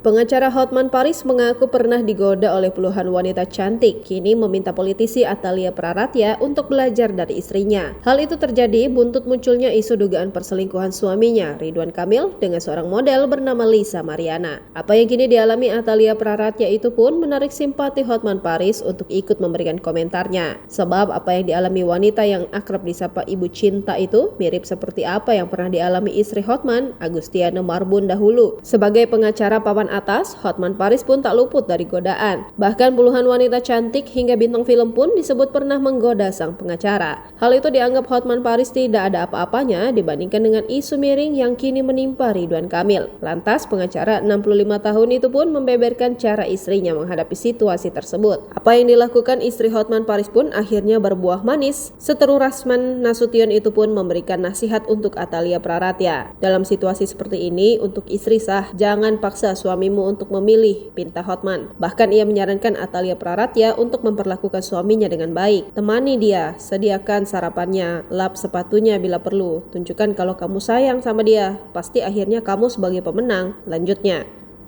Pengacara Hotman Paris mengaku pernah digoda oleh puluhan wanita cantik, kini meminta politisi Atalia Praratya untuk belajar dari istrinya. Hal itu terjadi buntut munculnya isu dugaan perselingkuhan suaminya, Ridwan Kamil, dengan seorang model bernama Lisa Mariana. Apa yang kini dialami Atalia Praratya itu pun menarik simpati Hotman Paris untuk ikut memberikan komentarnya. Sebab apa yang dialami wanita yang akrab disapa Ibu Cinta itu mirip seperti apa yang pernah dialami istri Hotman, Agustiana Marbun dahulu. Sebagai pengacara papan atas, Hotman Paris pun tak luput dari godaan. Bahkan puluhan wanita cantik hingga bintang film pun disebut pernah menggoda sang pengacara. Hal itu dianggap Hotman Paris tidak ada apa-apanya dibandingkan dengan isu miring yang kini menimpa Ridwan Kamil. Lantas pengacara 65 tahun itu pun membeberkan cara istrinya menghadapi situasi tersebut. Apa yang dilakukan istri Hotman Paris pun akhirnya berbuah manis. Seteru Rasman Nasution itu pun memberikan nasihat untuk Atalia Praratya. Dalam situasi seperti ini, untuk istri sah, jangan paksa suamimu untuk memilih, pinta Hotman. Bahkan ia menyarankan Atalia Praratya untuk memperlakukan suaminya dengan baik. Temani dia, sediakan sarapannya, lap sepatunya bila perlu. Tunjukkan kalau kamu sayang sama dia, pasti akhirnya kamu sebagai pemenang, lanjutnya.